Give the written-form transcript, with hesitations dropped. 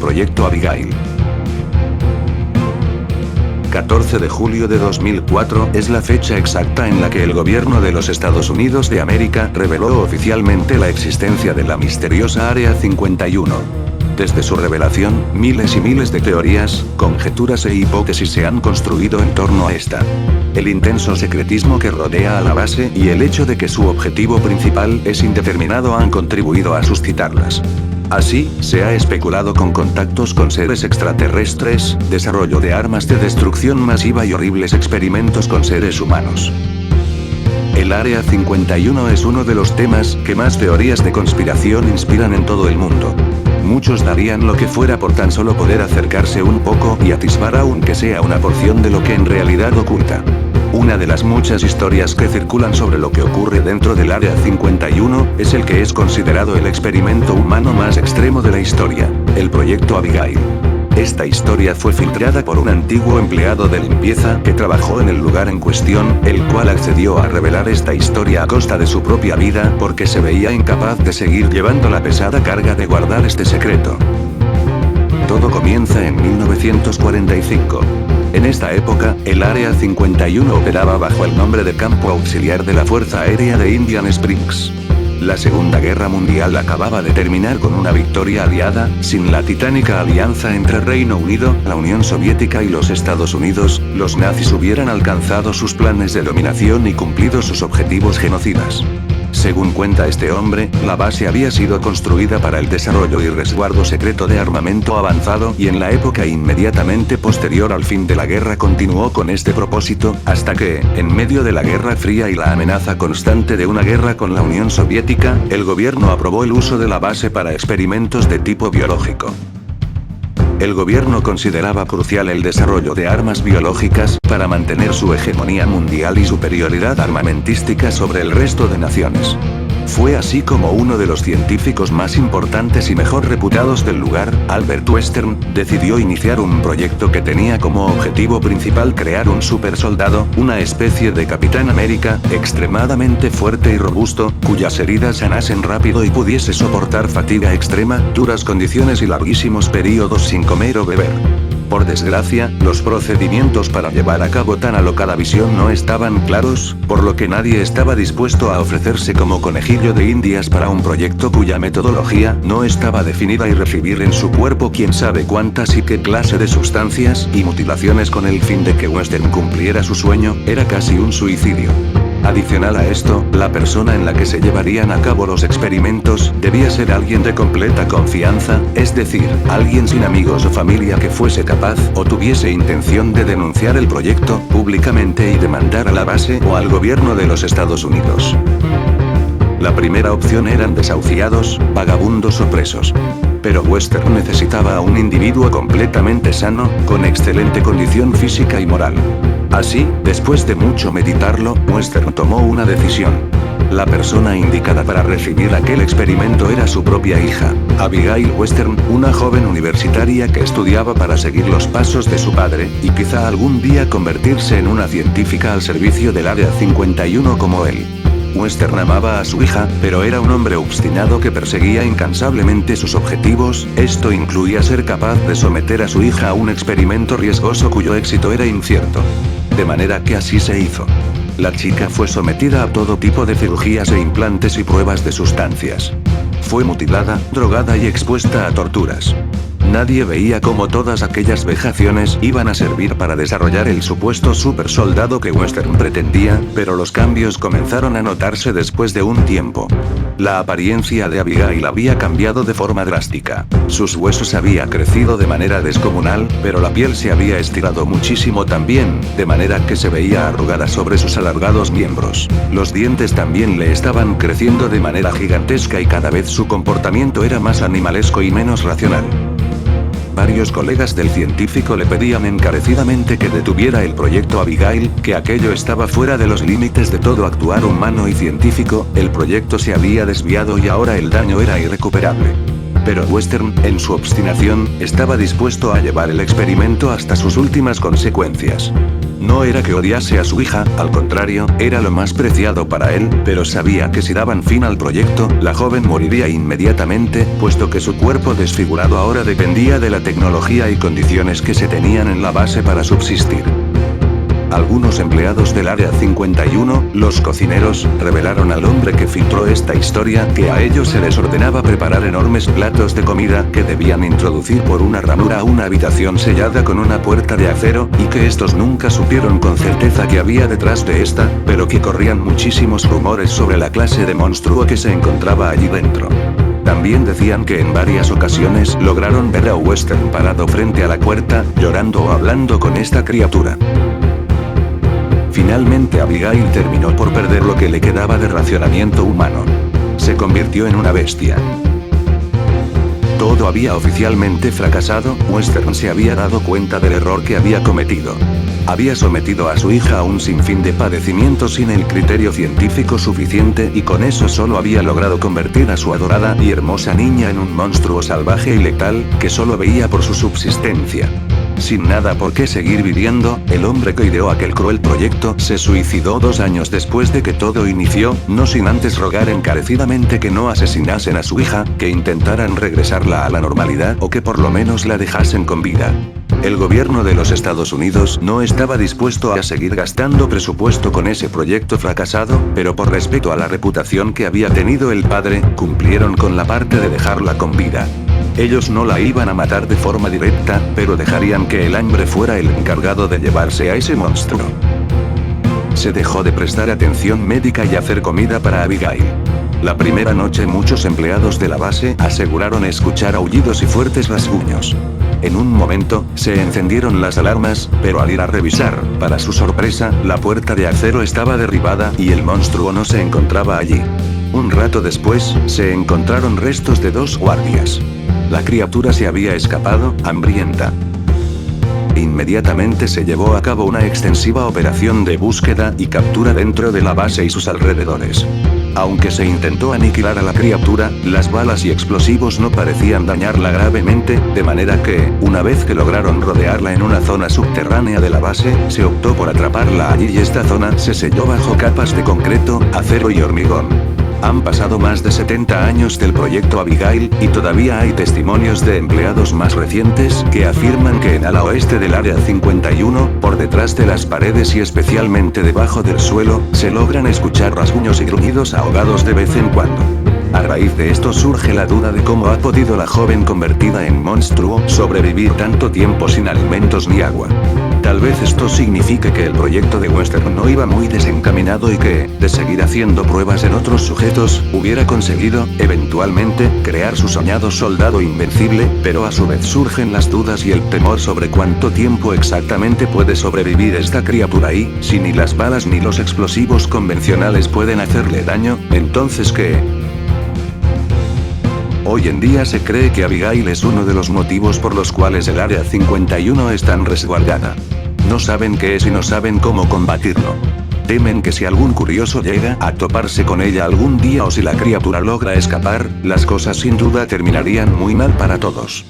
Proyecto Abigail. 14 de julio de 2004 es la fecha exacta en la que el gobierno de los Estados Unidos de América reveló oficialmente la existencia de la misteriosa Área 51. Desde su revelación, miles y miles de teorías, conjeturas e hipótesis se han construido en torno a esta. El intenso secretismo que rodea a la base y el hecho de que su objetivo principal es indeterminado han contribuido a suscitarlas. Así, se ha especulado con contactos con seres extraterrestres, desarrollo de armas de destrucción masiva y horribles experimentos con seres humanos. El Área 51 es uno de los temas que más teorías de conspiración inspiran en todo el mundo. Muchos darían lo que fuera por tan solo poder acercarse un poco y atisbar aunque sea una porción de lo que en realidad oculta. Una de las muchas historias que circulan sobre lo que ocurre dentro del Área 51 es el que es considerado el experimento humano más extremo de la historia, el Proyecto Abigail. Esta historia fue filtrada por un antiguo empleado de limpieza que trabajó en el lugar en cuestión, el cual accedió a revelar esta historia a costa de su propia vida porque se veía incapaz de seguir llevando la pesada carga de guardar este secreto. Todo comienza en 1945. En esta época, el Área 51 operaba bajo el nombre de Campo Auxiliar de la Fuerza Aérea de Indian Springs. La Segunda Guerra Mundial acababa de terminar con una victoria aliada, sin la titánica alianza entre Reino Unido, la Unión Soviética y los Estados Unidos, los nazis hubieran alcanzado sus planes de dominación y cumplido sus objetivos genocidas. Según cuenta este hombre, la base había sido construida para el desarrollo y resguardo secreto de armamento avanzado y en la época inmediatamente posterior al fin de la guerra continuó con este propósito, hasta que, en medio de la Guerra Fría y la amenaza constante de una guerra con la Unión Soviética, el gobierno aprobó el uso de la base para experimentos de tipo biológico. El gobierno consideraba crucial el desarrollo de armas biológicas para mantener su hegemonía mundial y superioridad armamentística sobre el resto de naciones. Fue así como uno de los científicos más importantes y mejor reputados del lugar, Albert Western, decidió iniciar un proyecto que tenía como objetivo principal crear un supersoldado, una especie de Capitán América, extremadamente fuerte y robusto, cuyas heridas sanasen rápido y pudiese soportar fatiga extrema, duras condiciones y larguísimos periodos sin comer o beber. Por desgracia, los procedimientos para llevar a cabo tan alocada visión no estaban claros, por lo que nadie estaba dispuesto a ofrecerse como conejillo de indias para un proyecto cuya metodología no estaba definida y recibir en su cuerpo quién sabe cuántas y qué clase de sustancias y mutilaciones con el fin de que Western cumpliera su sueño, era casi un suicidio. Adicional a esto, la persona en la que se llevarían a cabo los experimentos debía ser alguien de completa confianza, es decir, alguien sin amigos o familia que fuese capaz o tuviese intención de denunciar el proyecto públicamente y demandar a la base o al gobierno de los Estados Unidos. La primera opción eran desahuciados, vagabundos o presos. Pero Western necesitaba a un individuo completamente sano, con excelente condición física y moral. Así, después de mucho meditarlo, Western tomó una decisión. La persona indicada para recibir aquel experimento era su propia hija, Abigail Western, una joven universitaria que estudiaba para seguir los pasos de su padre, y quizá algún día convertirse en una científica al servicio del Área 51 como él. Western amaba a su hija, pero era un hombre obstinado que perseguía incansablemente sus objetivos, esto incluía ser capaz de someter a su hija a un experimento riesgoso cuyo éxito era incierto. De manera que así se hizo. La chica fue sometida a todo tipo de cirugías e implantes y pruebas de sustancias. Fue mutilada, drogada y expuesta a torturas. Nadie veía cómo todas aquellas vejaciones iban a servir para desarrollar el supuesto supersoldado que Western pretendía, pero los cambios comenzaron a notarse después de un tiempo. La apariencia de Abigail había cambiado de forma drástica. Sus huesos habían crecido de manera descomunal, pero la piel se había estirado muchísimo también, de manera que se veía arrugada sobre sus alargados miembros. Los dientes también le estaban creciendo de manera gigantesca y cada vez su comportamiento era más animalesco y menos racional. Varios colegas del científico le pedían encarecidamente que detuviera el proyecto Abigail, que aquello estaba fuera de los límites de todo actuar humano y científico, el proyecto se había desviado y ahora el daño era irrecuperable. Pero Western, en su obstinación, estaba dispuesto a llevar el experimento hasta sus últimas consecuencias. No era que odiase a su hija, al contrario, era lo más preciado para él, pero sabía que si daban fin al proyecto, la joven moriría inmediatamente, puesto que su cuerpo desfigurado ahora dependía de la tecnología y condiciones que se tenían en la base para subsistir. Algunos empleados del Área 51, los cocineros, revelaron al hombre que filtró esta historia que a ellos se les ordenaba preparar enormes platos de comida que debían introducir por una ranura a una habitación sellada con una puerta de acero, y que estos nunca supieron con certeza qué había detrás de esta, pero que corrían muchísimos rumores sobre la clase de monstruo que se encontraba allí dentro. También decían que en varias ocasiones lograron ver a Western parado frente a la puerta, llorando o hablando con esta criatura. Finalmente Abigail terminó por perder lo que le quedaba de racionamiento humano. Se convirtió en una bestia. Todo había oficialmente fracasado, Western se había dado cuenta del error que había cometido. Había sometido a su hija a un sinfín de padecimientos sin el criterio científico suficiente y con eso solo había logrado convertir a su adorada y hermosa niña en un monstruo salvaje y letal, que solo veía por su subsistencia. Sin nada por qué seguir viviendo, el hombre que ideó aquel cruel proyecto se suicidó 2 años después de que todo inició, no sin antes rogar encarecidamente que no asesinasen a su hija, que intentaran regresarla a la normalidad o que por lo menos la dejasen con vida. El gobierno de los Estados Unidos no estaba dispuesto a seguir gastando presupuesto con ese proyecto fracasado, pero por respeto a la reputación que había tenido el padre, cumplieron con la parte de dejarla con vida. Ellos no la iban a matar de forma directa, pero dejarían que el hambre fuera el encargado de llevarse a ese monstruo. Se dejó de prestar atención médica y hacer comida para Abigail. La primera noche muchos empleados de la base aseguraron escuchar aullidos y fuertes rasguños. En un momento, se encendieron las alarmas, pero al ir a revisar, para su sorpresa, la puerta de acero estaba derribada y el monstruo no se encontraba allí. Un rato después, se encontraron restos de 2 guardias. La criatura se había escapado, hambrienta. Inmediatamente se llevó a cabo una extensiva operación de búsqueda y captura dentro de la base y sus alrededores. Aunque se intentó aniquilar a la criatura, las balas y explosivos no parecían dañarla gravemente, de manera que, una vez que lograron rodearla en una zona subterránea de la base, se optó por atraparla allí y esta zona se selló bajo capas de concreto, acero y hormigón. Han pasado más de 70 años del proyecto Abigail, y todavía hay testimonios de empleados más recientes que afirman que en ala oeste del Área 51, por detrás de las paredes y especialmente debajo del suelo, se logran escuchar rasguños y gruñidos ahogados de vez en cuando. A raíz de esto surge la duda de cómo ha podido la joven convertida en monstruo sobrevivir tanto tiempo sin alimentos ni agua. Tal vez esto signifique que el proyecto de Western no iba muy desencaminado y que, de seguir haciendo pruebas en otros sujetos, hubiera conseguido, eventualmente, crear su soñado soldado invencible, pero a su vez surgen las dudas y el temor sobre cuánto tiempo exactamente puede sobrevivir esta criatura y, si ni las balas ni los explosivos convencionales pueden hacerle daño, entonces ¿qué? Hoy en día se cree que Abigail es uno de los motivos por los cuales el Área 51 es tan resguardada. No saben qué es y no saben cómo combatirlo. Temen que si algún curioso llega a toparse con ella algún día o si la criatura logra escapar, las cosas sin duda terminarían muy mal para todos.